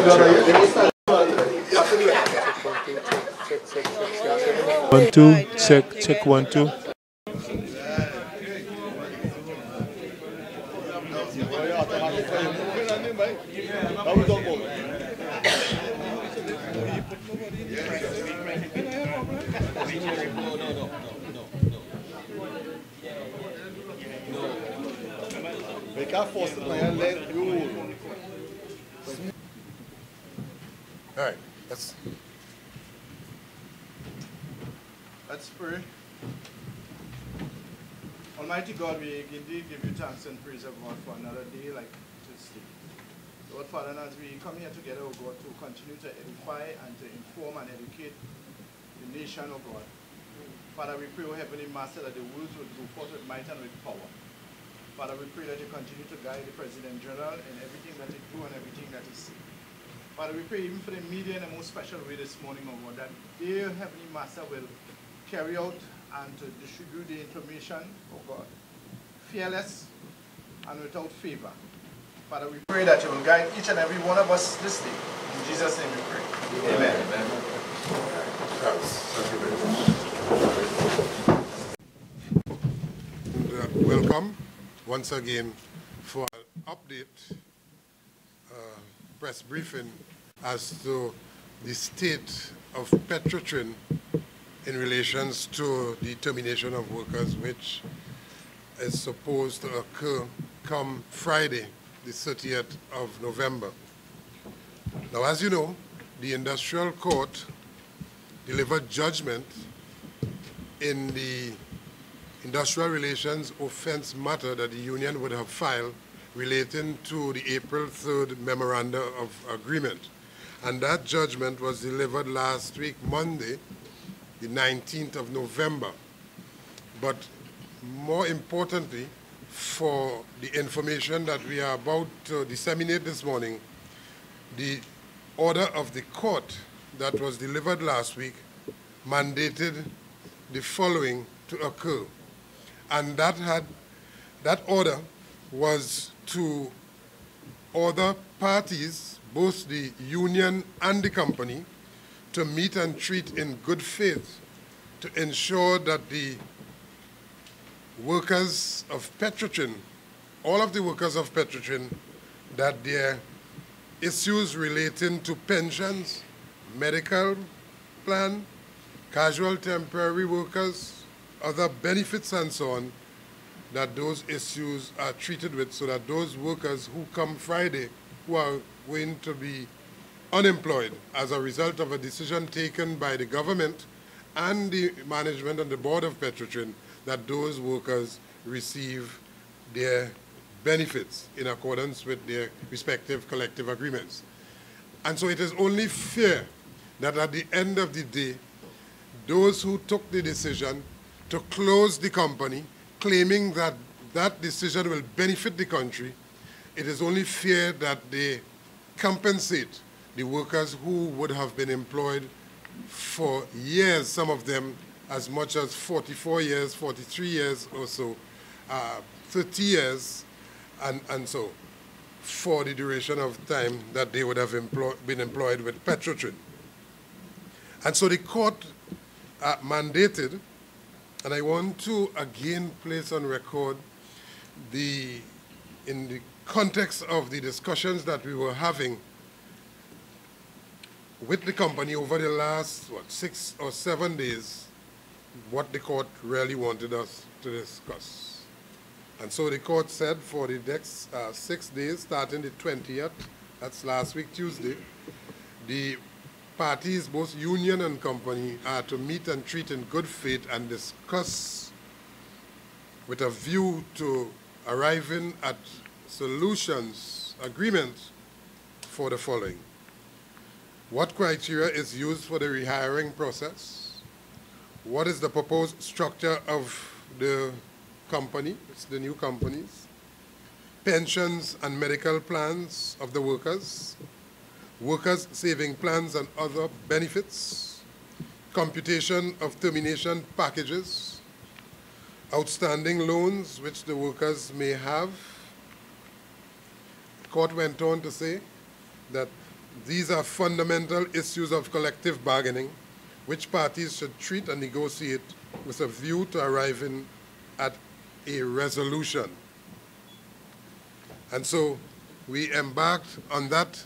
1 2 check 1 2. They can't force the player, let you. All right, let's pray. Almighty God, we indeed give you thanks and praise, of God, for another day like this day. Lord Father, and as we come here together, oh God, to continue to edify and to inform and educate the nation, oh God. Father, we pray, oh Heavenly Master, that the words would go forth with might and with power. Father, we pray that you continue to guide the President General in everything that he do and everything that he say. Father, we pray even for the media in a most special way this morning, oh God, that their Heavenly Master will carry out and to distribute the information, oh God, fearless and without favor. Father, we pray that you will guide each and every one of us this day. In Jesus' name we pray. Amen. Amen. Thank you. Welcome once again for an update, press briefing as to the state of Petrotrin in relations to the termination of workers, which is supposed to occur come Friday, the 30th of November. Now, as you know, the Industrial Court delivered judgment in the industrial relations offense matter that the union would have filed relating to the April 3rd Memoranda of Agreement. And that judgment was delivered last week, Monday, the 19th of November. But more importantly, for the information that we are about to disseminate this morning, the order of the court that was delivered last week mandated the following to occur. And that order was to order parties, both the union and the company, to meet and treat in good faith to ensure that the workers of Petrotrin, all of the workers of Petrotrin, that their issues relating to pensions, medical plan, casual temporary workers, other benefits and so on, that those issues are treated with so that those workers who come Friday, who are going to be unemployed as a result of a decision taken by the government and the management and the board of Petrotrin, that those workers receive their benefits in accordance with their respective collective agreements. And so it is only fair that at the end of the day, those who took the decision to close the company, claiming that that decision will benefit the country, it is only fair that they compensate the workers who would have been employed for years, some of them as much as 44 years, 43 years or so, 30 years, and so, for the duration of time that they would have been employed with Petrotrin. And so the court mandated, and I want to again place on record in the context of the discussions that we were having with the company over the last, 6 or 7 days, what the court really wanted us to discuss. And so the court said for the next 6 days, starting the 20th, that's last week, Tuesday, the parties, both union and company, are to meet and treat in good faith and discuss with a view to arriving at solutions, agreements for the following. What criteria is used for the rehiring process? What is the proposed structure of the company, it's the new companies? Pensions and medical plans of the workers, workers' saving plans and other benefits, computation of termination packages, outstanding loans which the workers may have. The court went on to say that these are fundamental issues of collective bargaining, which parties should treat and negotiate with a view to arriving at a resolution. And so we embarked on that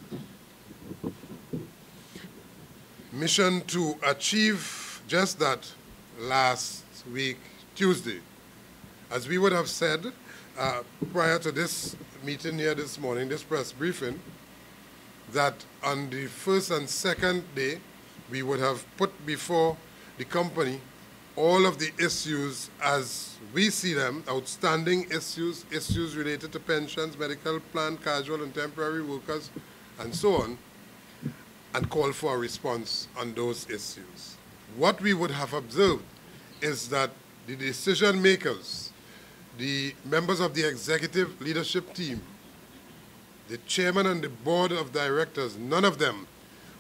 mission to achieve just that last week, Tuesday. As we would have said prior to this meeting here this morning, this press briefing, that on the first and second day, we would have put before the company all of the issues as we see them, outstanding issues, issues related to pensions, medical plan, casual and temporary workers, and so on, and call for a response on those issues. What we would have observed is that the decision makers, the members of the executive leadership team, the chairman and the board of directors, none of them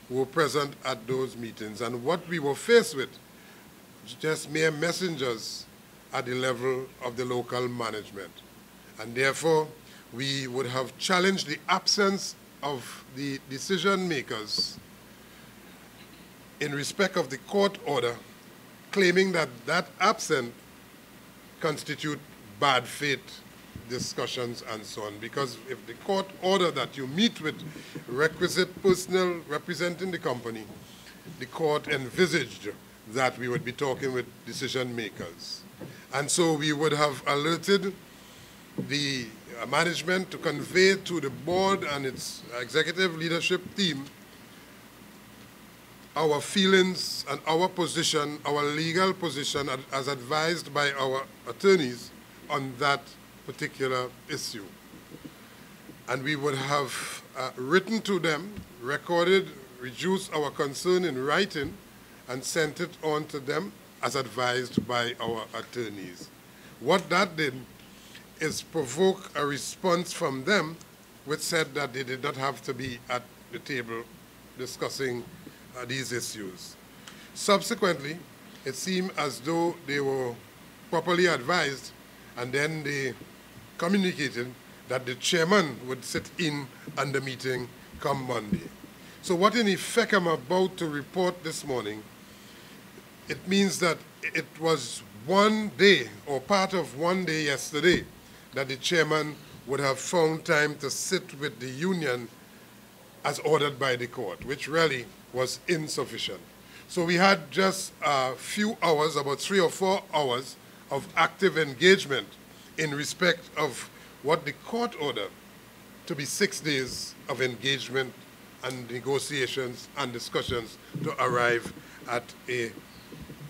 were present at those meetings. And what we were faced with, just mere messengers at the level of the local management. And therefore, we would have challenged the absence of the decision makers in respect of the court order, claiming that that absence constitute bad faith discussions and so on. Because if the court order that you meet with requisite personnel representing the company, the court envisaged that we would be talking with decision makers. And so we would have alerted the management to convey to the board and its executive leadership team our feelings and our position, our legal position as advised by our attorneys on that particular issue. And we would have written to them, recorded, reduced our concern in writing, and sent it on to them as advised by our attorneys. What that did is provoke a response from them which said that they did not have to be at the table discussing these issues. Subsequently, it seemed as though they were properly advised, and then they communicated that the chairman would sit in on the meeting come Monday. So what in effect I'm about to report this morning, it means that it was one day or part of one day yesterday that the chairman would have found time to sit with the union as ordered by the court, which really was insufficient. So we had just a few hours, about 3 or 4 hours of active engagement in respect of what the court ordered to be 6 days of engagement and negotiations and discussions to arrive at a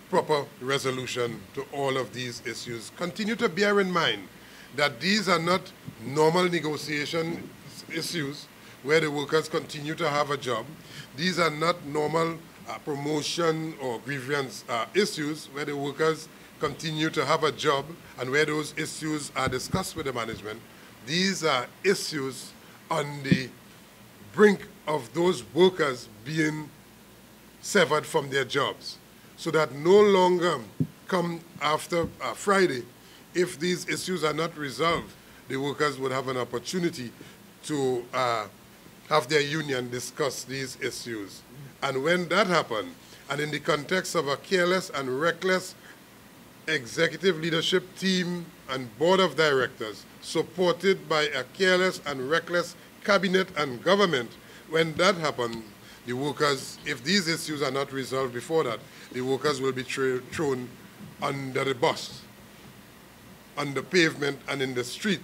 proper resolution to all of these issues. Continue to bear in mind that these are not normal negotiation issues where the workers continue to have a job. These are not normal promotion or grievance issues where the workers continue to have a job and where those issues are discussed with the management. These are issues on the brink of those workers being severed from their jobs, so that no longer come after Friday, if these issues are not resolved, the workers would have an opportunity to have their union discuss these issues. And when that happened, and in the context of a careless and reckless executive leadership team and board of directors, supported by a careless and reckless cabinet and government, when that happened, the workers, if these issues are not resolved before that, the workers will be thrown under the bus, on the pavement and in the street.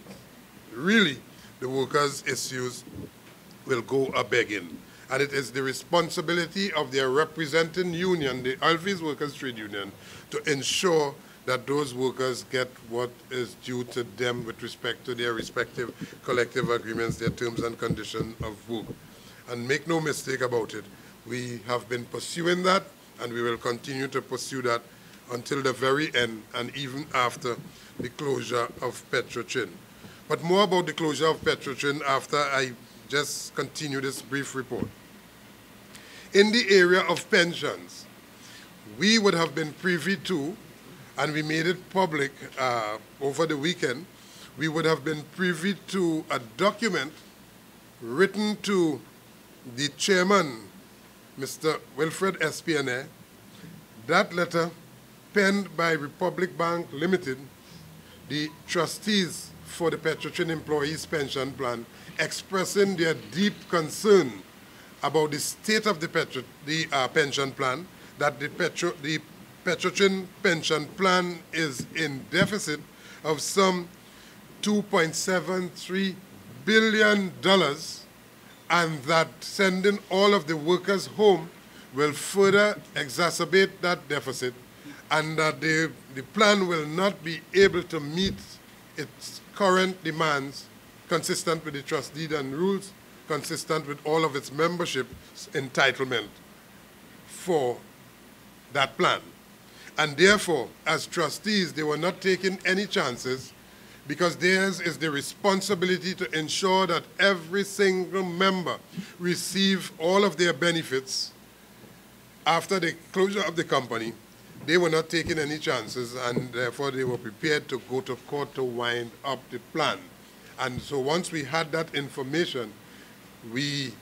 Really, the workers' issues will go a-begging. And it is the responsibility of their representing union, the Alvis Workers Trade Union, to ensure that those workers get what is due to them with respect to their respective collective agreements, their terms and conditions of work. And make no mistake about it, we have been pursuing that, and we will continue to pursue that until the very end and even after the closure of Petrotrin. But more about the closure of Petrotrin after I just continue this brief report. In the area of pensions, we would have been privy to, and we made it public over the weekend, we would have been privy to a document written to the chairman, Mr. Wilfred Espionnet, that letter penned by Republic Bank Limited, the trustees for the Petrotrin Employees Pension Plan, expressing their deep concern about the state of the pension plan, that the Petrotrin pension plan is in deficit of some $2.73 billion, and that sending all of the workers home will further exacerbate that deficit, and that the plan will not be able to meet its current demands consistent with the trust deed and rules, consistent with all of its membership entitlement for that plan. And therefore, as trustees, they were not taking any chances, because theirs is the responsibility to ensure that every single member receive all of their benefits after the closure of the company. They were not taking any chances, and therefore they were prepared to go to court to wind up the plan. And so once we had that information, we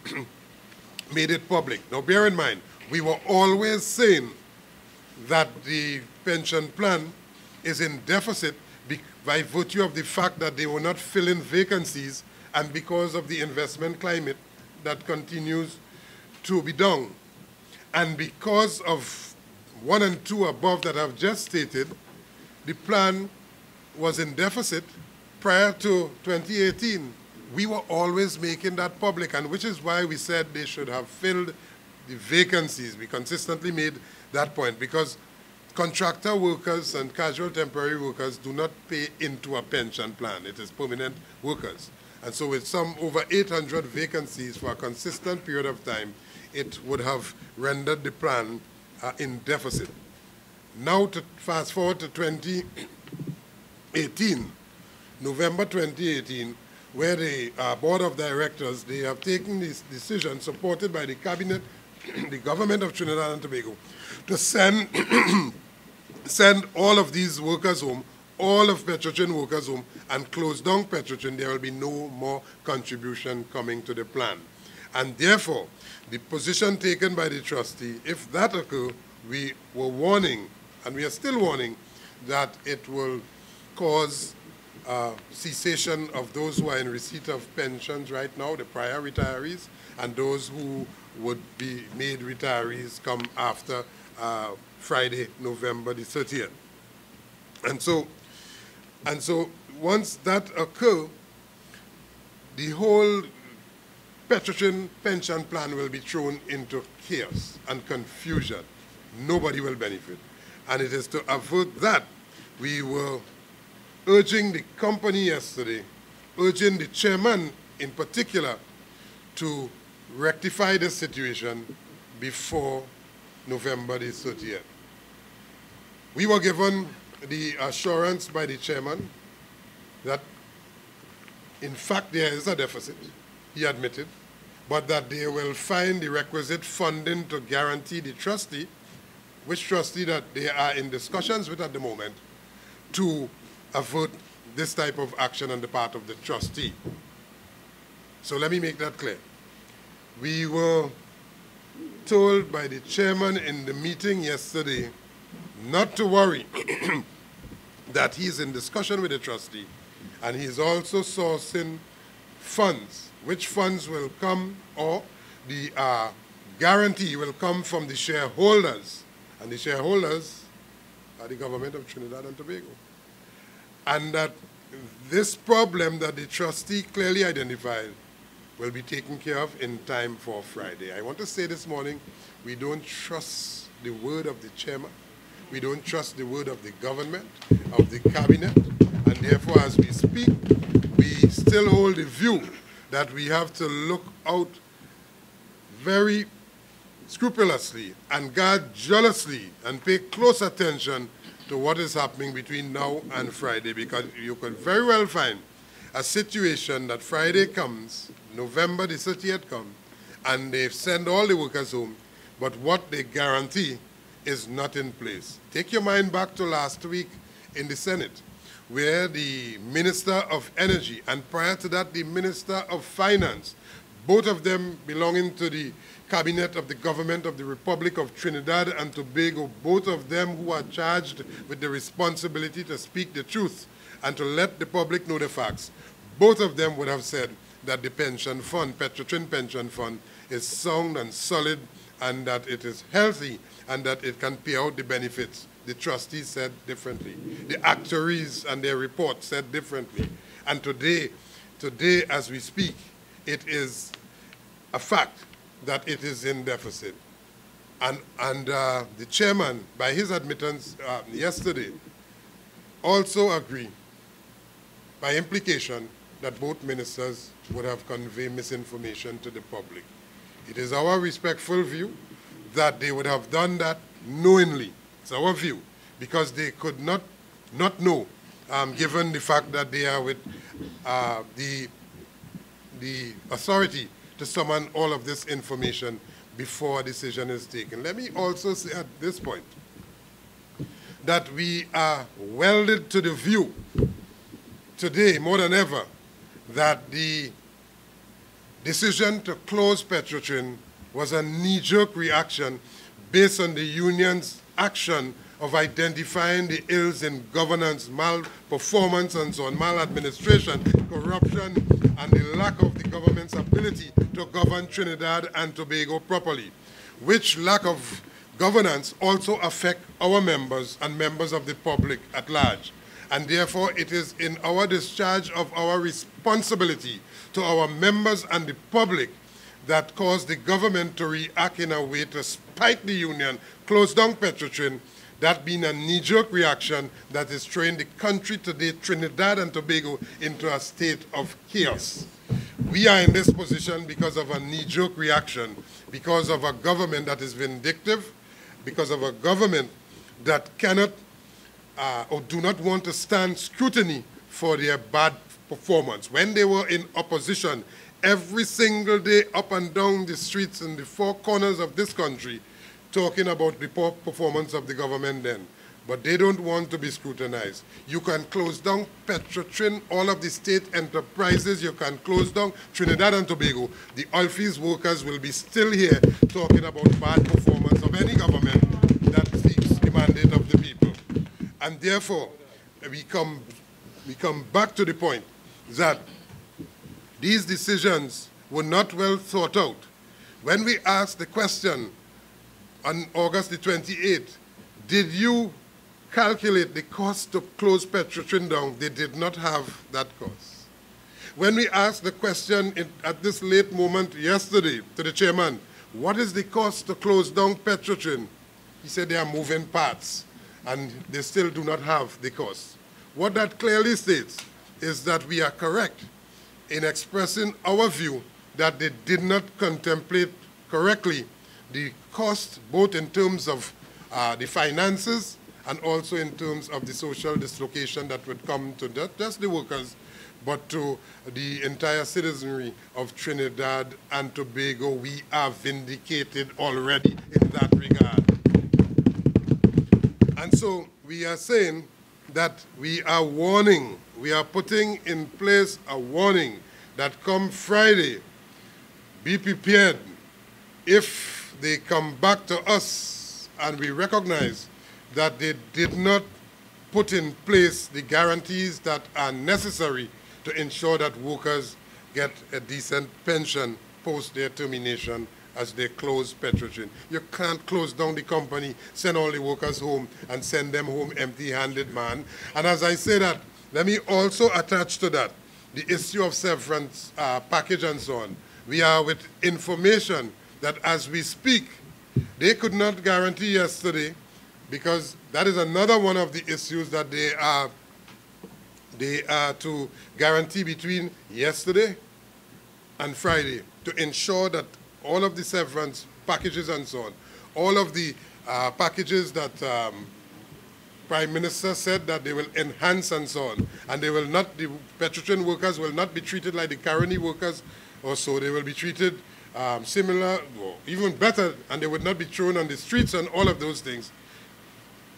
made it public. Now bear in mind, we were always saying that the pension plan is in deficit by virtue of the fact that they were not filling vacancies and because of the investment climate that continues to be down. And because of 1 and 2 above that I've just stated, the plan was in deficit prior to 2018. We were always making that public, and which is why we said they should have filled the vacancies. We consistently made that point, because contractor workers and casual temporary workers do not pay into a pension plan. It is permanent workers. And so with some over 800 vacancies for a consistent period of time, it would have rendered the plan in deficit. Now to fast forward to 2018, November 2018, where the board of directors, they have taken this decision supported by the cabinet, the government of Trinidad and Tobago, to send send all of these workers home, all of Petrotrin workers home, and close down Petrotrin. There will be no more contribution coming to the plan. And therefore, the position taken by the trustee, if that occurs, we were warning, and we are still warning, that it will cause cessation of those who are in receipt of pensions right now, the prior retirees, and those who would be made retirees come after Friday, November the 30th. And so once that occurs, the whole Petrotrin pension plan will be thrown into chaos and confusion. Nobody will benefit. And it is to avert that we were urging the company yesterday, urging the chairman in particular, to rectify the situation before November the 30th. We were given the assurance by the chairman that in fact there is a deficit, he admitted, but that they will find the requisite funding to guarantee the trustee, which trustee that they are in discussions with at the moment, to avert this type of action on the part of the trustee. So let me make that clear. We were told by the chairman in the meeting yesterday not to worry, that he's in discussion with the trustee, and he's also sourcing funds. Which funds will come, or the guarantee will come from the shareholders, and the shareholders are the government of Trinidad and Tobago. And that this problem that the trustee clearly identified will be taken care of in time for Friday. I want to say this morning, we don't trust the word of the chairman. We don't trust the word of the government, of the cabinet, and therefore as we speak, we still hold the view that we have to look out very scrupulously and guard jealously and pay close attention to what is happening between now and Friday, because you could very well find a situation that Friday comes, November the 30th comes, and they send all the workers home, but what they guarantee is not in place. Take your mind back to last week in the Senate, where the Minister of Energy, and prior to that the Minister of Finance, both of them belonging to the Cabinet of the Government of the Republic of Trinidad and Tobago, both of them who are charged with the responsibility to speak the truth and to let the public know the facts, both of them would have said that the pension fund, Petrotrin pension fund, is sound and solid and that it is healthy and that it can pay out the benefits. The trustees said differently. The actuaries and their report said differently. And today as we speak, it is a fact that it is in deficit. And the chairman, by his admittance yesterday, also agreed, by implication, that both ministers would have conveyed misinformation to the public. It is our respectful view that they would have done that knowingly. It's our view, because they could not know, given the fact that they are with the authority to summon all of this information before a decision is taken. Let me also say at this point that we are welded to the view today more than ever that the decision to close Petrotrin was a knee-jerk reaction based on the union's action of identifying the ills in governance, malperformance and so on, maladministration, corruption, and the lack of the government's ability to govern Trinidad and Tobago properly, which lack of governance also affect our members and members of the public at large. And therefore, it is in our discharge of our responsibility to our members and the public that caused the government to react in a way to spite the union, close down Petrotrin, that being a knee-jerk reaction that is throwing the country today, Trinidad and Tobago, into a state of chaos. We are in this position because of a knee-jerk reaction, because of a government that is vindictive, because of a government that cannot or do not want to stand scrutiny for their bad performance. When they were in opposition, every single day up and down the streets in the four corners of this country, talking about the poor performance of the government then. But they don't want to be scrutinized. You can close down Petrotrin, all of the state enterprises, you can close down Trinidad and Tobago. The oilfields workers will be still here talking about bad performance of any government that seeks the mandate of the people. And therefore, we come back to the point that these decisions were not well thought out. When we asked the question on August the 28th, did you calculate the cost to close Petrotrin down? They did not have that cost. When we asked the question at this late moment yesterday to the chairman, what is the cost to close down Petrotrin? He said there are moving parts, and they still do not have the cost. What that clearly states is that we are correct in expressing our view that they did not contemplate correctly the cost, both in terms of the finances and also in terms of the social dislocation that would come to not just the workers, but to the entire citizenry of Trinidad and Tobago. We are vindicated already in that regard. And so we are saying that we are warning, we are putting in place a warning that come Friday, be prepared if they come back to us and we recognize that they did not put in place the guarantees that are necessary to ensure that workers get a decent pension post their termination as they close Petrotrin. You can't close down the company, send all the workers home, and send them home empty-handed, man. And as I say that, let me also attach to that the issue of severance package and so on. We are with information that as we speak, they could not guarantee yesterday, because that is another one of the issues that they are to guarantee between yesterday and Friday to ensure that all of the severance packages and so on, all of the packages that Prime Minister said that they will enhance and so on, and they will not, the Petrotrin workers will not be treated like the Caroni workers or so. They will be treated similar or even better, and they would not be thrown on the streets and all of those things.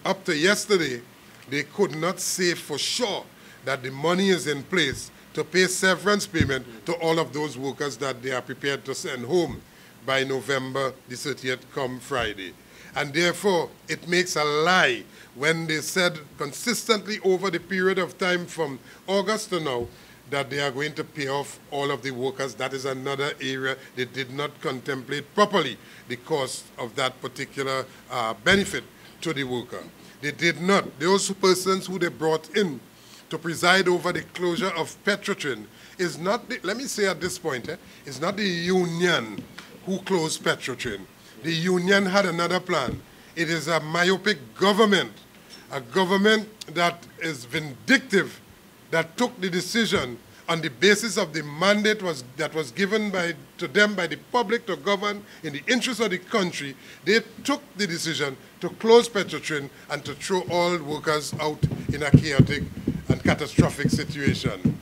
Up to yesterday, they could not say for sure that the money is in place to pay severance payment to all of those workers that they are prepared to send home by November the 30th come Friday. And therefore, it makes a lie when they said consistently over the period of time from August to now that they are going to pay off all of the workers. That is another area they did not contemplate properly, the cost of that particular benefit to the worker. They did not. Those persons who they brought in to preside over the closure of Petrotrin is not, let me say at this point, it's not the union who closed Petrotrin. The union had another plan. It is a myopic government, a government that is vindictive, that took the decision on the basis of the mandate that was given to them by the public to govern in the interest of the country. They took the decision to close Petrotrin and to throw all workers out in a chaotic and catastrophic situation.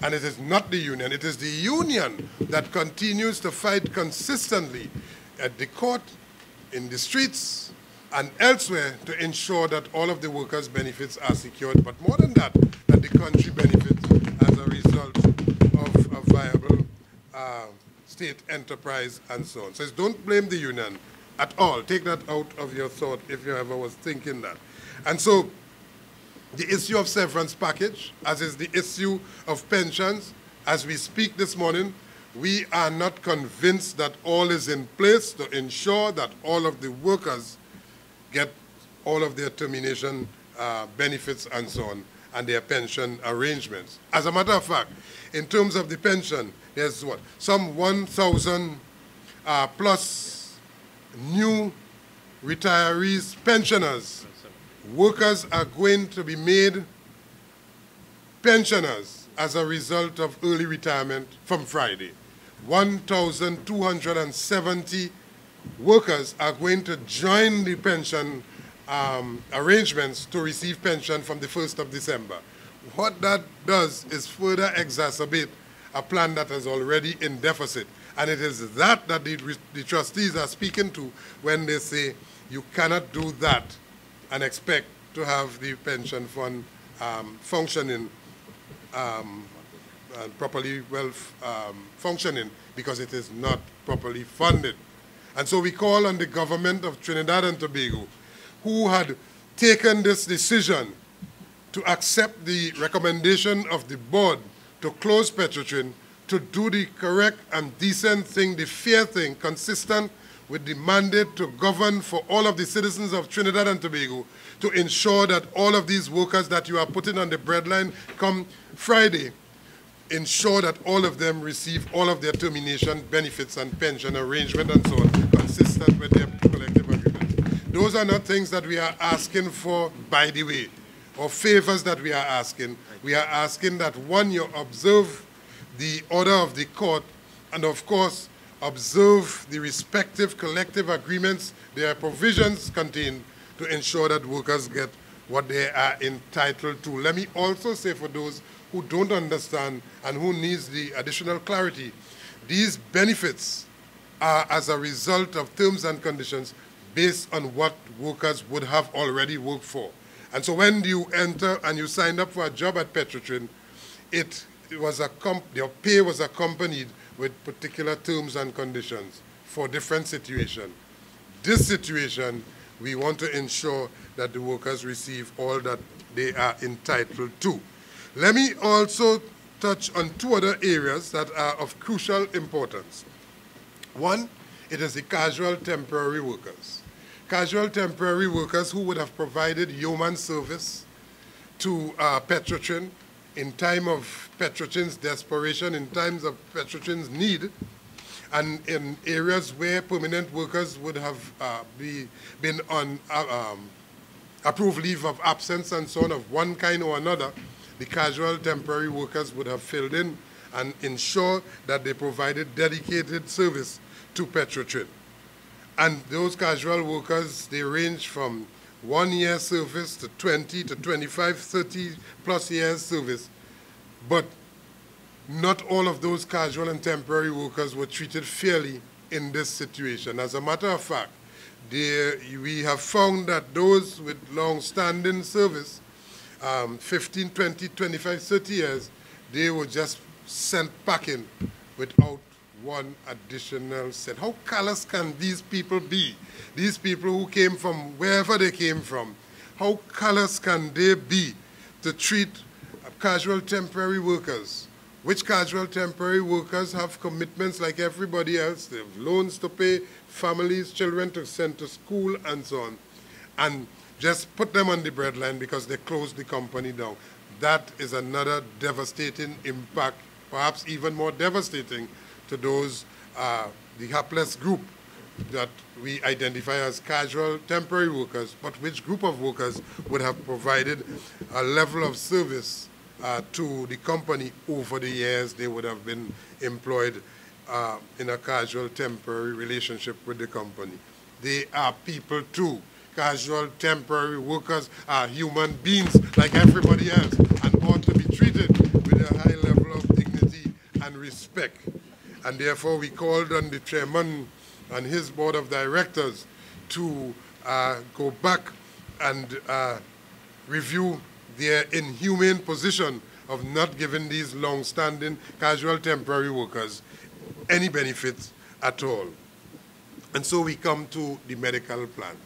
And it is not the union. It is the union that continues to fight consistently at the court, in the streets, and elsewhere to ensure that all of the workers' benefits are secured. But more than that, that the country benefits as a result of a viable state enterprise and so on. So don't blame the union at all. Take that out of your thought if you ever was thinking that. And so the issue of severance package, as is the issue of pensions, as we speak this morning, we are not convinced that all is in place to ensure that all of the workers get all of their termination benefits and so on, and their pension arrangements. As a matter of fact, in terms of the pension, there's what? Some 1,000 plus new retirees, pensioners. Workers are going to be made pensioners as a result of early retirement from Friday. 1,270 workers are going to join the pension arrangements to receive pension from the 1st of December. What that does is further exacerbate a plan that is already in deficit. And it is that the trustees are speaking to when they say you cannot do that and expect to have the pension fund functioning properly functioning, because it is not properly funded. And so we call on the government of Trinidad and Tobago, who had taken this decision to accept the recommendation of the board to close Petrotrin, to do the correct and decent thing, the fair thing, consistent with the mandate to govern for all of the citizens of Trinidad and Tobago, to ensure that all of these workers that you are putting on the breadline come Friday, ensure that all of them receive all of their termination benefits and pension arrangement and so on, consistent with their collective agreements. Those are not things that we are asking for, by the way, or favors that we are asking. We are asking that, one, you observe the order of the court, and of course, observe the respective collective agreements, their provisions contained to ensure that workers get what they are entitled to. Let me also say, for those who don't understand and who needs the additional clarity, these benefits are as a result of terms and conditions based on what workers would have already worked for. And so when you enter and you signed up for a job at Petrotrin, your pay was accompanied with particular terms and conditions for different situations. This situation, we want to ensure that the workers receive all that they are entitled to. Let me also touch on two other areas that are of crucial importance. One, it is the casual temporary workers. Casual temporary workers who would have provided yeoman service to Petrotrin in time of Petrotrin's desperation, in times of Petrotrin's need, and in areas where permanent workers would have been on approved leave of absence and so on of one kind or another. The casual temporary workers would have filled in and ensure that they provided dedicated service to Petrotrin. And those casual workers, they range from 1 year service to 20 to 25, 30 plus years service. But not all of those casual and temporary workers were treated fairly in this situation. As a matter of fact, we have found that those with long-standing service, 15, 20, 25, 30 years, they were just sent packing without one additional cent. How callous can these people be? These people who came from wherever they came from, how callous can they be to treat casual temporary workers? Which casual temporary workers have commitments like everybody else? They have loans to pay, families, children to send to school, and so on. And just put them on the breadline because they closed the company down. That is another devastating impact, perhaps even more devastating to those, the hapless group that we identify as casual temporary workers, but which group of workers would have provided a level of service to the company over the years they would have been employed in a casual temporary relationship with the company. They are people too. Casual temporary workers are human beings like everybody else and ought to be treated with a high level of dignity and respect. And therefore we called on the chairman and his board of directors to go back and review their inhumane position of not giving these long-standing casual temporary workers any benefits at all. And so we come to the medical plan.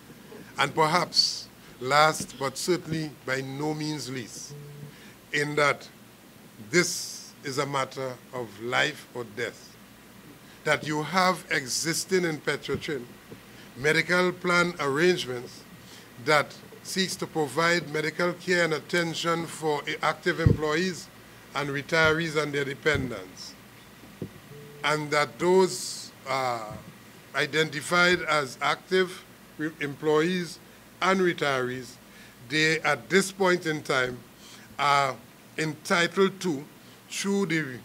And perhaps last, but certainly by no means least, in that this is a matter of life or death, that you have existing in Petrotrin medical plan arrangements that seeks to provide medical care and attention for active employees and retirees and their dependents. And that those identified as active employees and retirees, they at this point in time are entitled to, through the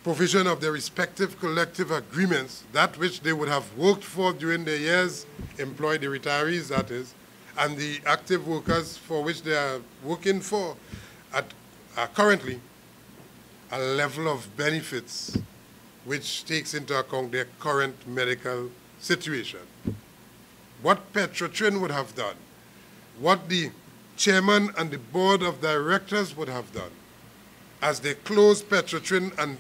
provision of their respective collective agreements, that which they would have worked for during their years, employed the retirees, that is, and the active workers for which they are working for, currently a level of benefits which takes into account their current medical situation. What Petrotrin would have done, what the chairman and the board of directors would have done as they close Petrotrin and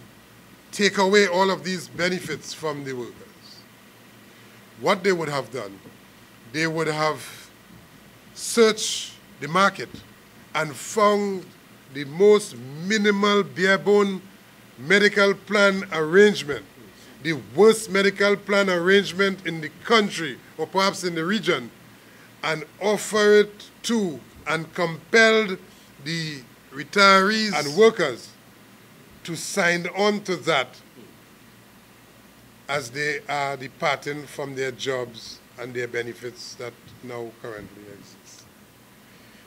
take away all of these benefits from the workers, what they would have done, they would have searched the market and found the most minimal, bare-bone medical plan arrangement, the worst medical plan arrangement in the country or perhaps in the region, and offer it to and compelled the retirees and workers to sign on to that as they are departing from their jobs and their benefits that now currently exist.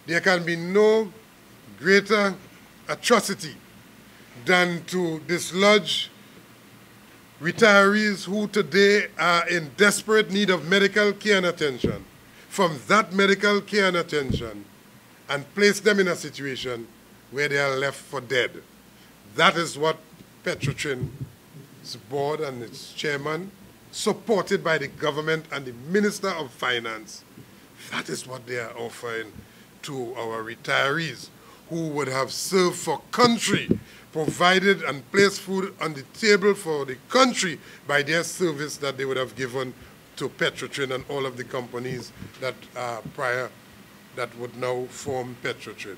There can be no greater atrocity than to dislodge retirees who today are in desperate need of medical care and attention from that medical care and attention and place them in a situation where they are left for dead. That is what Petrotrin's board and its chairman, supported by the government and the Minister of Finance, that is what they are offering to our retirees who would have served for country, provided and placed food on the table for the country by their service that they would have given to Petrotrin and all of the companies that that would now form Petrotrin.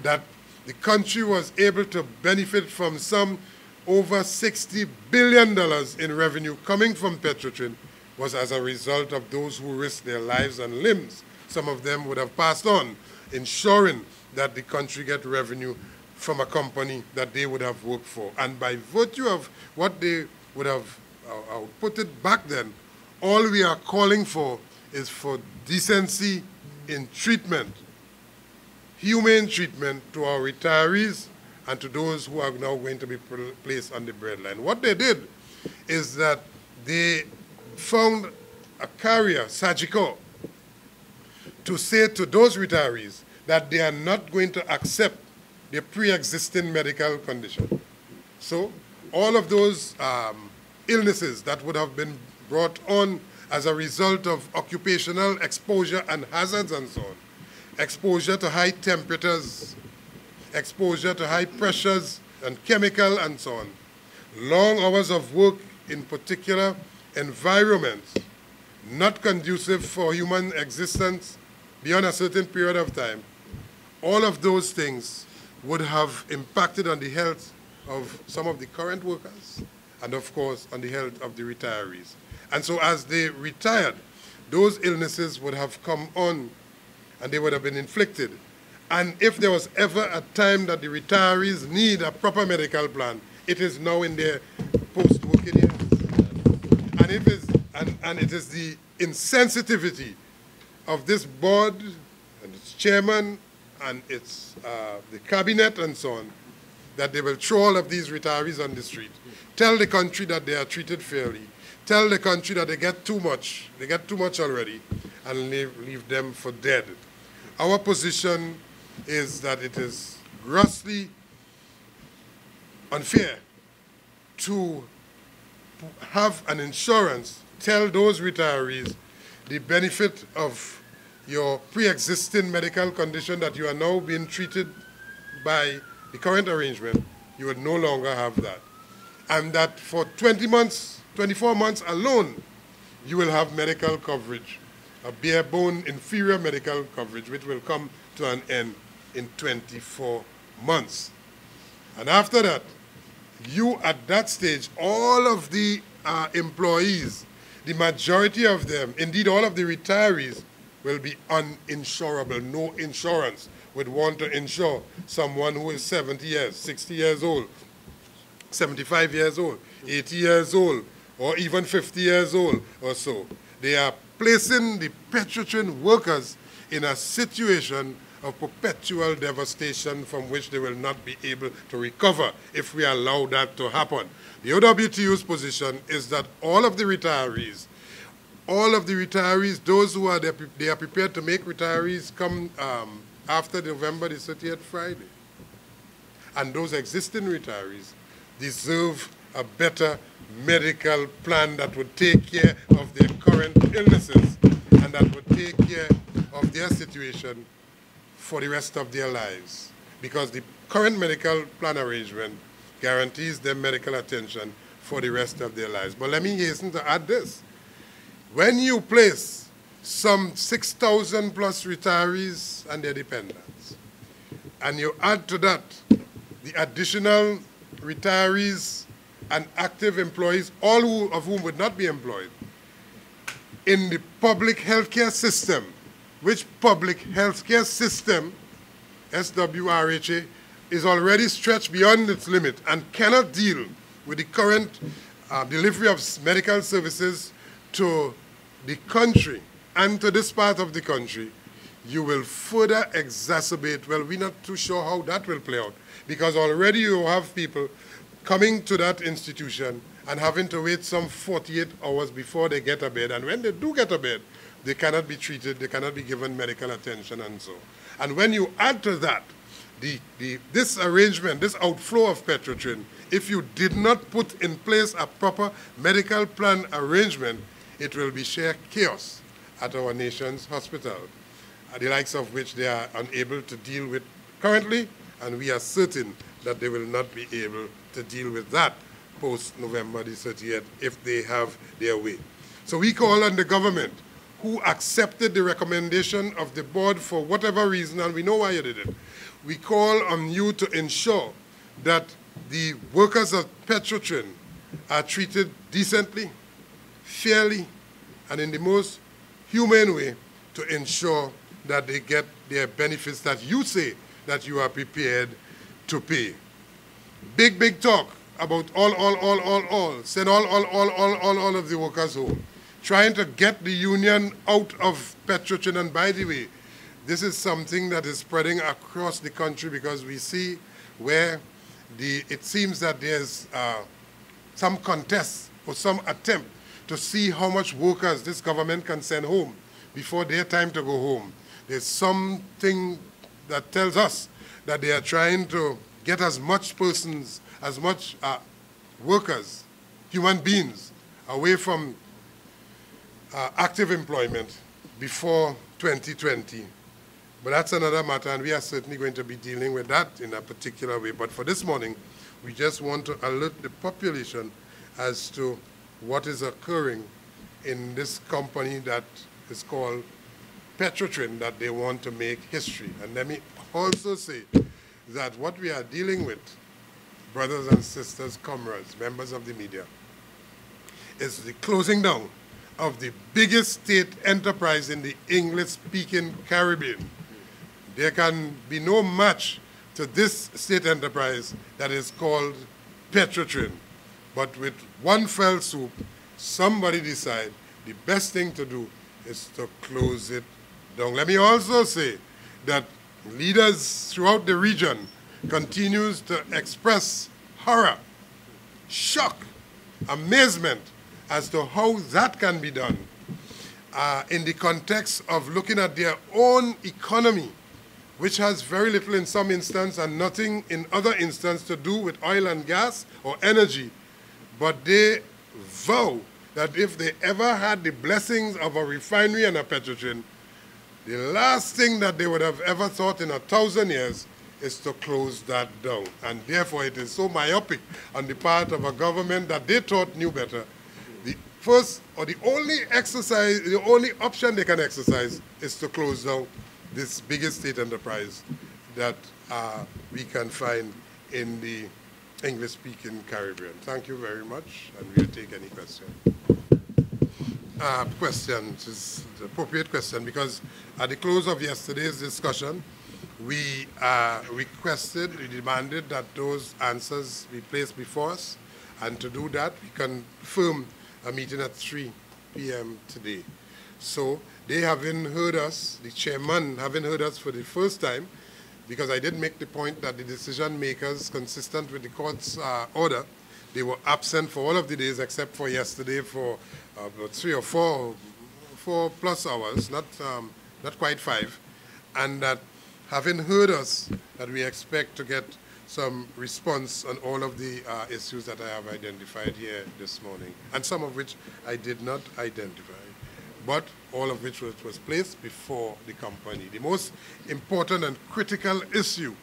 That the country was able to benefit from some over $60 billion in revenue coming from Petrotrin was as a result of those who risked their lives and limbs. Some of them would have passed on, ensuring that the country get revenue from a company that they would have worked for. And by virtue of what they would have outputted back then, all we are calling for is for decency in treatment, humane treatment to our retirees and to those who are now going to be placed on the breadline. What they did is that they found a carrier, Sagicor, to say to those retirees that they are not going to accept their pre-existing medical condition. So all of those illnesses that would have been brought on as a result of occupational exposure and hazards and so on, exposure to high temperatures, exposure to high pressures and chemical and so on. Long hours of work in particular environments, not conducive for human existence beyond a certain period of time. All of those things would have impacted on the health of some of the current workers and, of course, on the health of the retirees. And so as they retired, those illnesses would have come on and they would have been inflicted. And if there was ever a time that the retirees need a proper medical plan, it is now in their post-working years. And it is the insensitivity of this board and its chairman and its the cabinet and so on, that they will throw all of these retirees on the street. Tell the country that they are treated fairly. Tell the country that they get too much already, and leave them for dead. Our position is that it is grossly unfair to have an insurance tell those retirees the benefit of your pre-existing medical condition that you are now being treated by the current arrangement, you would no longer have that. And that for 20 months, 24 months alone, you will have medical coverage, a bare bone inferior medical coverage, which will come to an end in 24 months. And after that, you at that stage, all of the employees, the majority of them, indeed all of the retirees, will be uninsurable. No insurance would want to insure someone who is 70 years, 60 years old, 75 years old, 80 years old, or even 50 years old or so. They are placing the Petrotrin workers in a situation of perpetual devastation from which they will not be able to recover if we allow that to happen. The OWTU's position is that all of the retirees, those who are there, they are prepared to make retirees come after November the 30th Friday. And those existing retirees deserve a better medical plan that would take care of their current illnesses and that would take care of their situation for the rest of their lives. Because the current medical plan arrangement guarantees them medical attention for the rest of their lives. But let me hasten to add this. When you place some 6,000 plus retirees and their dependents, and you add to that the additional retirees and active employees, all of whom would not be employed, in the public healthcare system, which public healthcare system, SWRHA, is already stretched beyond its limit and cannot deal with the current delivery of medical services to the country and to this part of the country, you will further exacerbate, well, we're not too sure how that will play out, because already you have people coming to that institution and having to wait some 48 hours before they get a bed. And when they do get a bed, they cannot be treated, they cannot be given medical attention and so. And when you add to that this arrangement, this outflow of Petrotrin, if you did not put in place a proper medical plan arrangement, it will be sheer chaos at our nation's hospital, the likes of which they are unable to deal with currently, and we are certain that they will not be able to deal with that post-November the 30th if they have their way. So we call on the government, who accepted the recommendation of the board for whatever reason, and we know why you did it. We call on you to ensure that the workers of Petrotrin are treated decently, fairly, and in the most humane way to ensure that they get their benefits that you say that you are prepared to pay. Big, big talk about send all of the workers home. Trying to get the union out of Petrotrin, and by the way, this is something that is spreading across the country because we see where it seems that there's some contest or some attempt to see how much workers this government can send home before their time to go home. There's something that tells us that they are trying to get as much persons, as much workers, human beings, away from active employment before 2020. But that's another matter, and we are certainly going to be dealing with that in a particular way. But for this morning, We just want to alert the population as to what is occurring in this company that is called Petrotrin, that they want to make history. And let me also say that what we are dealing with, brothers and sisters, comrades, members of the media, is the closing down of the biggest state enterprise in the English-speaking Caribbean. There can be no match to this state enterprise that is called Petrotrin. But with one fell swoop, somebody decided the best thing to do is to close it down. Let me also say that leaders throughout the region continues to express horror, shock, amazement as to how that can be done in the context of looking at their own economy, which has very little in some instance and nothing in other instance to do with oil and gas or energy. But they vow that if they ever had the blessings of a refinery and a Petrotrin, the last thing that they would have ever thought in 1,000 years is to close that down. And therefore it is so myopic on the part of a government that they thought knew better. The first or the only exercise, the only option they can exercise is to close down this biggest state enterprise that we can find in the English-speaking Caribbean. Thank you very much, and we'll take any questions. Questions is the appropriate question, because at the close of yesterday's discussion, we requested, we demanded that those answers be placed before us, and to do that, we confirm a meeting at 3 p.m. today. So they haven't heard us, the chairman haven't heard us for the first time, because I did make the point that the decision makers, consistent with the court's order, they were absent for all of the days except for yesterday for about 3 or 4 plus hours, not quite 5, and that having heard us, that we expect to get some response on all of the issues that I have identified here this morning, and some of which I did not identify, but all of which was placed before the company. The most important and critical issue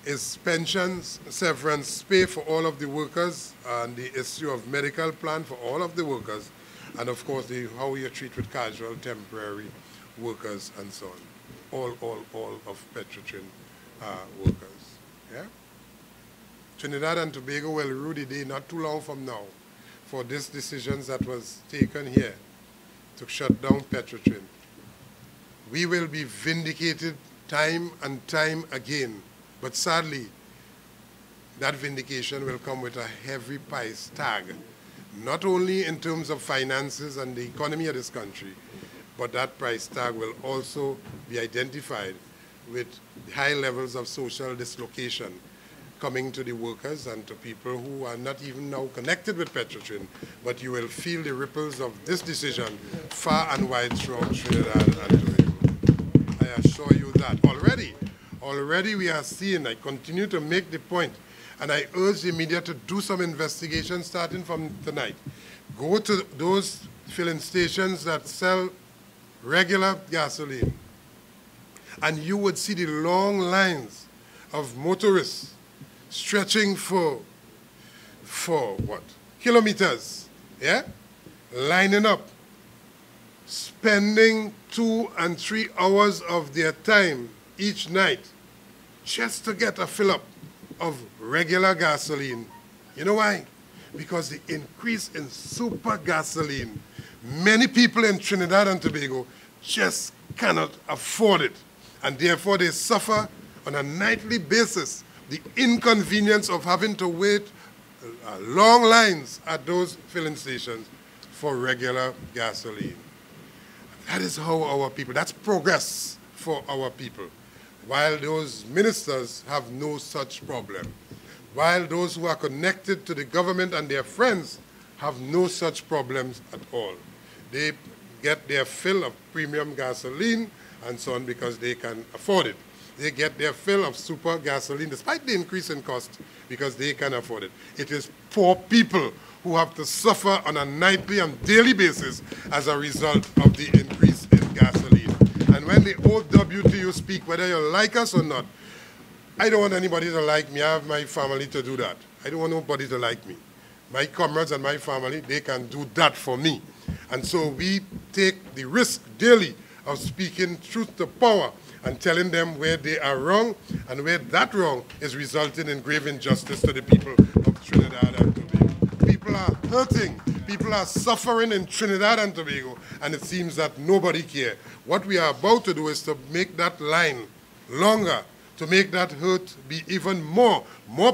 is pensions, severance pay for all of the workers, and the issue of medical plan for all of the workers, and of course how you treat with casual, temporary workers and so on. All of Petrotrin workers. Yeah? Trinidad and Tobago will rue the day not too long from now for this decision that was taken here to shut down Petrotrin. We will be vindicated time and time again, but sadly, that vindication will come with a heavy price tag, not only in terms of finances and the economy of this country, but that price tag will also be identified with high levels of social dislocation coming to the workers and to people who are not even now connected with Petrotrin, but you will feel the ripples of this decision far and wide throughout Trinidad and Tobago. I assure you that. Already we are seeing, I continue to make the point, and I urge the media to do some investigation starting from tonight. Go to those filling stations that sell regular gasoline, and you would see the long lines of motorists stretching for what? Kilometers, yeah? Lining up, spending 2 and 3 hours of their time each night just to get a fill-up of regular gasoline. You know why? Because the increase in super gasoline, many people in Trinidad and Tobago just cannot afford it, and therefore they suffer on a nightly basis the inconvenience of having to wait long lines at those filling stations for regular gasoline. That is how our people, that's progress for our people. While those ministers have no such problem. While those who are connected to the government and their friends have no such problems at all. They get their fill of premium gasoline and so on because they can afford it. They get their fill of super gasoline despite the increase in cost because they can afford it. It is poor people who have to suffer on a nightly and daily basis as a result of the increase in gasoline. And when the OWTU speak, whether you like us or not, I don't want anybody to like me. I have my family to do that. I don't want nobody to like me. My comrades and my family, they can do that for me. And so we take the risk daily of speaking truth to power and telling them where they are wrong and where that wrong is resulting in grave injustice to the people of Trinidad and Tobago. People are hurting. People are suffering in Trinidad and Tobago, and it seems that nobody cares. What we are about to do is to make that line longer, to make that hurt be even more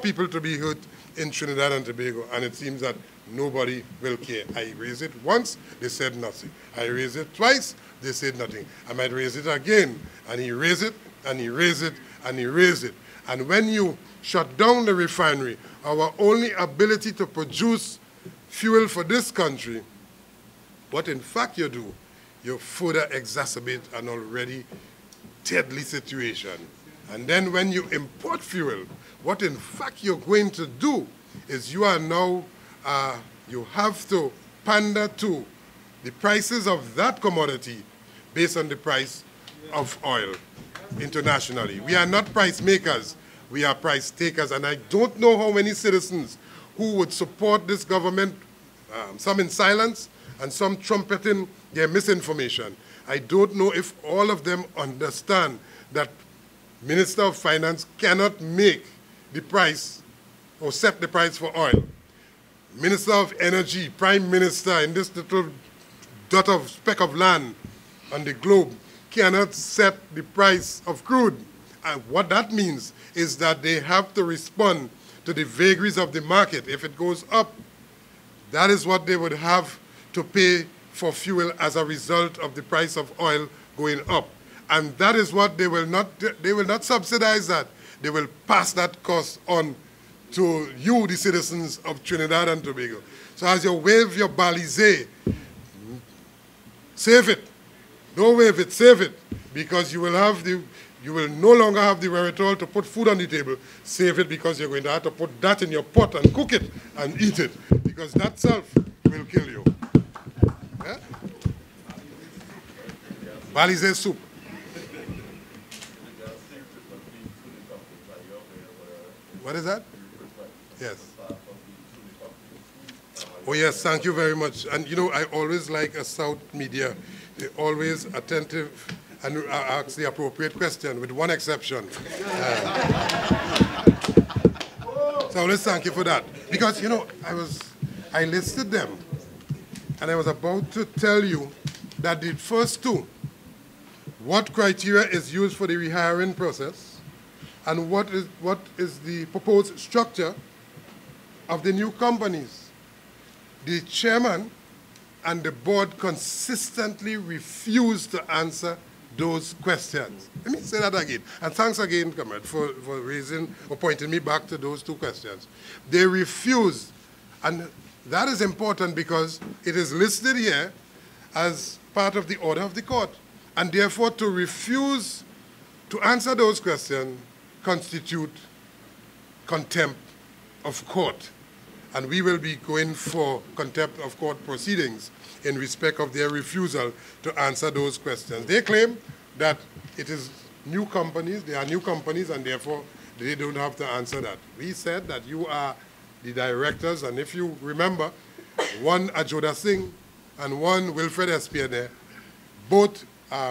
people to be hurt in Trinidad and Tobago, and it seems that nobody will care. I raised it once, they said nothing. I raised it twice, they said nothing. I might raise it again, and he raised it, and he raised it, and he raised it. And when you shut down the refinery, our only ability to produce fuel for this country, what in fact you do, you further exacerbate an already deadly situation. And then when you import fuel, what in fact you're going to do is you are now, you have to pander to the prices of that commodity based on the price of oil internationally. We are not price makers, we are price takers, and I don't know how many citizens who would support this government, some in silence and some trumpeting their misinformation. I don't know if all of them understand that Minister of Finance cannot make the price or set the price for oil. Minister of Energy, Prime Minister in this little dot of speck of land on the globe cannot set the price of crude. And what that means is that they have to respond to the vagaries of the market. If it goes up, that is what they would have to pay for fuel as a result of the price of oil going up. And that is what they will not subsidize that. They will pass that cost on to you, the citizens of Trinidad and Tobago. So as you wave your balize, save it. Don't wave it, save it. Because you will no longer have the wherewithal to put food on the table. Save it because you're going to have to put that in your pot and cook it and eat it. Because that self will kill you. Yeah? Balize soup. What is that? Yes. Oh, yes, thank you very much. And, you know, I always like a South media. They're always attentive and ask the appropriate question, with one exception. So let's thank you for that. Because, you know, I listed them, and I was about to tell you that the first two, what criteria is used for the rehiring process, and what is the proposed structure of the new companies. The chairman and the board consistently refuse to answer those questions. Let me say that again. And thanks again, comrade, for raising or pointing me back to those two questions. They refuse, and that is important because it is listed here as part of the order of the court. And therefore, to refuse to answer those questions constitute contempt of court. And we will be going for contempt of court proceedings in respect of their refusal to answer those questions. They claim that it is new companies, they are new companies, and therefore they don't have to answer that. We said that you are the directors, and if you remember, one Ajoda Singh and one Wilfred Espiene, both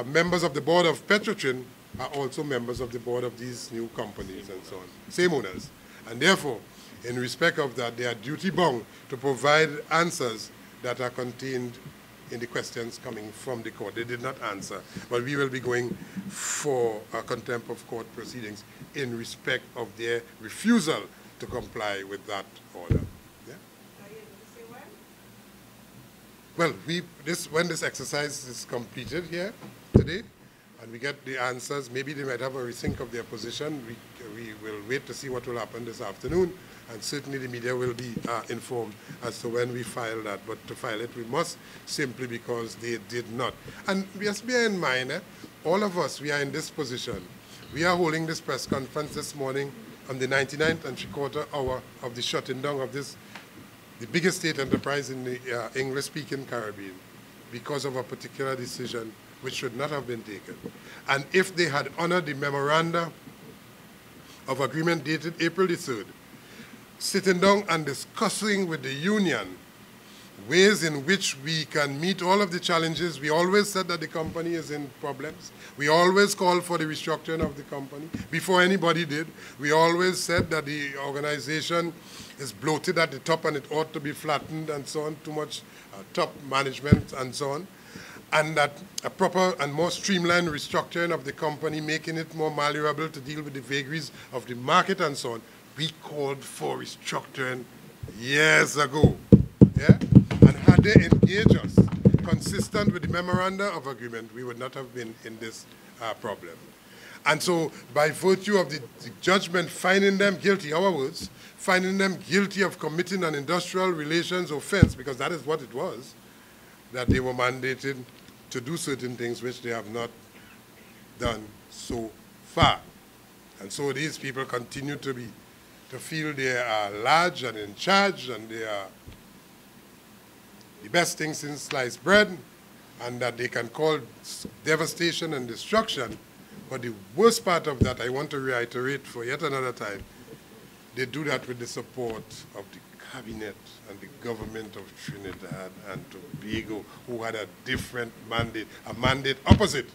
members of the board of Petrotrin, are also members of the board of these new companies and so on, same owners. And therefore, in respect of that, they are duty-bound to provide answers that are contained in the questions coming from the court. They did not answer, but we will be going for a contempt of court proceedings in respect of their refusal to comply with that order. Yeah? Are you able to say when? Well, when this exercise is completed here today, and we get the answers, maybe they might have a rethink of their position. We will wait to see what will happen this afternoon, and certainly the media will be informed as to when we file that. But to file it, we must, simply because they did not. And just bear in mind, all of us, we are in this position. We are holding this press conference this morning on the 99th and three-quarter hour of the shutting down of this, the biggest state enterprise in the English-speaking Caribbean, because of a particular decision which should not have been taken. And if they had honored the memoranda of agreement dated April the 3rd, sitting down and discussing with the union ways in which we can meet all of the challenges. We always said that the company is in problems. We always called for the restructuring of the company before anybody did. We always said that the organization is bloated at the top and it ought to be flattened and so on, too much top management and so on, and that a proper and more streamlined restructuring of the company, making it more malleable to deal with the vagaries of the market and so on. We called for restructuring years ago. Yeah? And had they engaged us consistent with the memoranda of agreement, we would not have been in this problem. And so by virtue of the judgment finding them guilty, our words, finding them guilty of committing an industrial relations offense, because that is what it was, that they were mandated to do certain things which they have not done so far. And so these people continue to feel they are large and in charge and they are the best thing since sliced bread, and that they can call devastation and destruction. But the worst part of that, I want to reiterate for yet another time, they do that with the support of the cabinet and the government of Trinidad and Tobago, who had a different mandate, a mandate opposite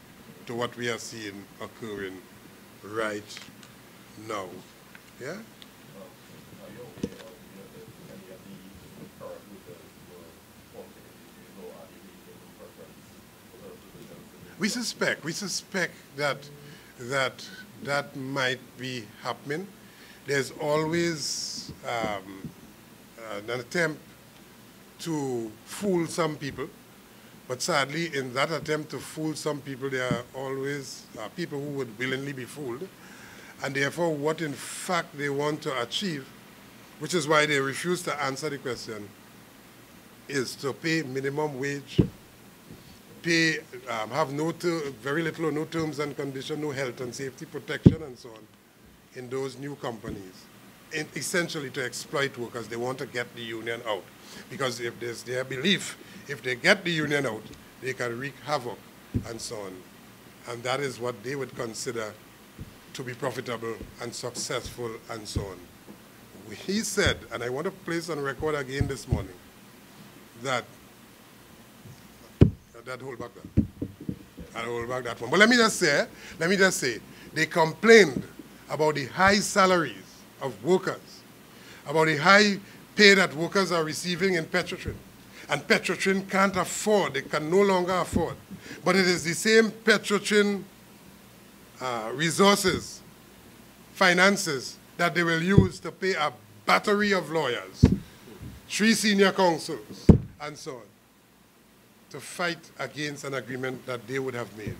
to what we are seeing occurring right now. Yeah? We suspect that might be happening. There's always an attempt to fool some people, but sadly, in that attempt to fool some people, there are always people who would willingly be fooled, and therefore what in fact they want to achieve, which is why they refuse to answer the question, is to pay minimum wage, pay, have very little or no terms and conditions, no health and safety protection and so on in those new companies, essentially to exploit workers. They want to get the union out. Because if there's their belief, if they get the union out, they can wreak havoc and so on. And that is what they would consider to be profitable and successful and so on. He said, and I want to place on record again this morning, that hold back that. I'll hold back that one. But let me just say, they complained about the high salaries of workers, about the high pay that workers are receiving in Petrotrin. And Petrotrin can't afford, they can no longer afford. But it is the same Petrotrin resources, finances, that they will use to pay a battery of lawyers, 3 senior counsels, and so on, to fight against an agreement that they would have made.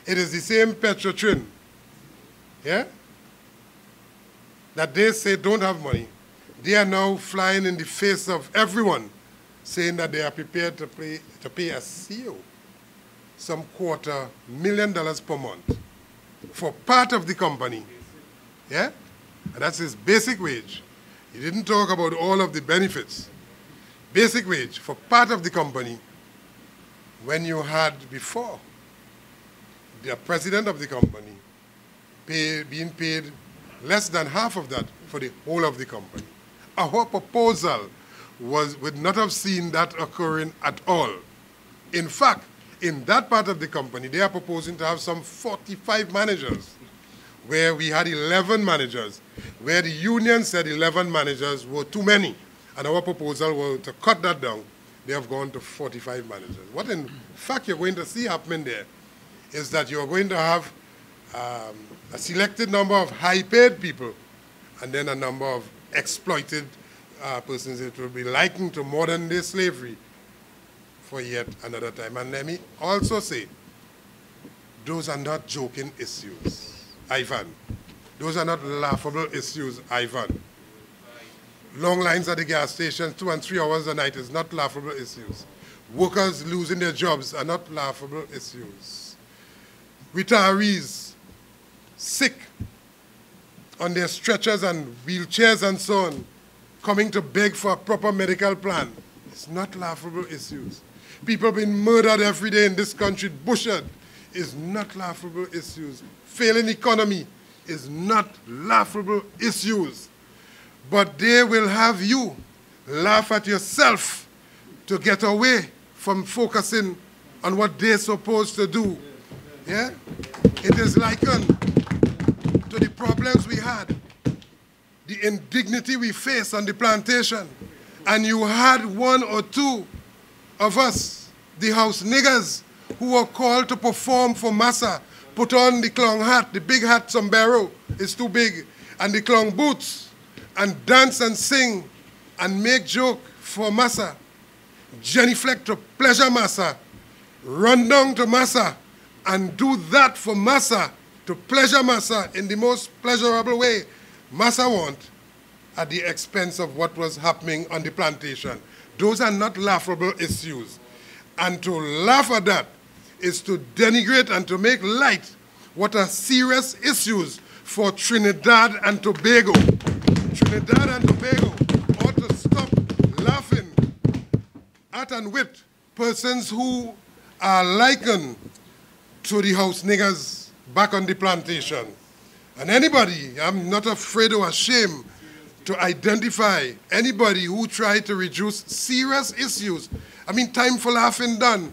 It is the same Petrotrin, yeah, that they say don't have money. They are now flying in the face of everyone, saying that they are prepared to pay a CEO some $250,000 per month for part of the company, yeah? And that's his basic wage. He didn't talk about all of the benefits. Basic wage for part of the company, when you had before the president of the company being paid less than half of that for the whole of the company. Our proposal would not have seen that occurring at all. In fact, in that part of the company, they are proposing to have some 45 managers, where we had 11 managers, where the union said 11 managers were too many, and our proposal was to cut that down. They have gone to 45 managers. What in fact you're going to see happening there is that you're going to have a selected number of high-paid people and then a number of exploited persons. It will be likened to modern-day slavery for yet another time. And let me also say, those are not joking issues, Ivan. Those are not laughable issues, Ivan. Long lines at the gas stations, 2 and 3 hours a night is not laughable issues. Workers losing their jobs are not laughable issues. Retirees sick on their stretchers and wheelchairs and so on, coming to beg for a proper medical plan, it's not laughable issues. People being murdered every day in this country, butchered, is not laughable issues. Failing economy is not laughable issues. but they will have you laugh at yourself to get away from focusing on what they're supposed to do. Yeah? It is likened to the problems we had, the indignity we faced on the plantation, and you had one or two of us, the house niggers, who were called to perform for massa, put on the clown hat, the big hat sombrero is too big, and the clown boots, and dance and sing and make joke for massa, genuflect to pleasure massa, run down to massa, and do that for massa, to pleasure massa in the most pleasurable way massa want, at the expense of what was happening on the plantation. Those are not laughable issues. And to laugh at that is to denigrate and to make light what are serious issues for Trinidad and Tobago. Trinidad and Tobago ought to stop laughing at and with persons who are likened to the house niggers back on the plantation. And anybody, I'm not afraid or ashamed to identify anybody who tried to reduce serious issues. I mean, time for laughing done.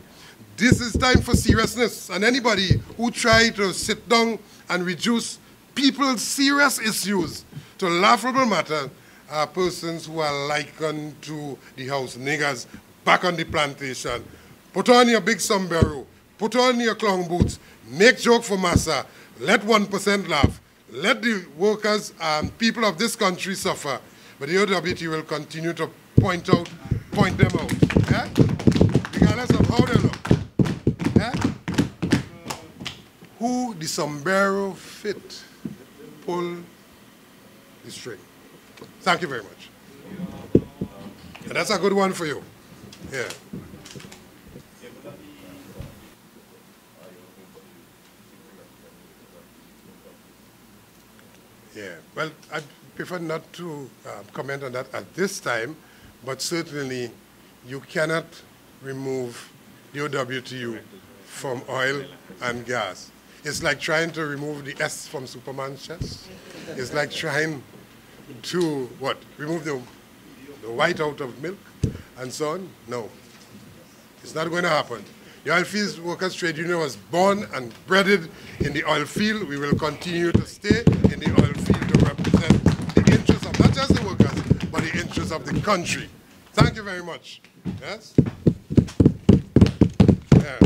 This is time for seriousness. And anybody who tried to sit down and reduce people's serious issues to laughable matter are persons who are likened to the house niggers back on the plantation. Put on your big sombrero, put on your clown boots, make joke for massa, let 1% laugh. Let the workers and people of this country suffer, but the OWTU will continue to point them out, yeah? Regardless of how they look. Yeah? Who the sombrero fit, pull the string. Thank you very much. And that's a good one for you. Yeah. Yeah, well, I prefer not to comment on that at this time, but certainly you cannot remove the OWTU from oil and gas. It's like trying to remove the S from Superman's chest. It's like trying to, what, remove the white out of milk and so on? No, it's not going to happen. The Oilfields Workers Trade Union was born and bred in the oil field. We will continue to stay in the oil field to represent the interests of not just the workers, but the interests of the country. Thank you very much. Yes? Yeah.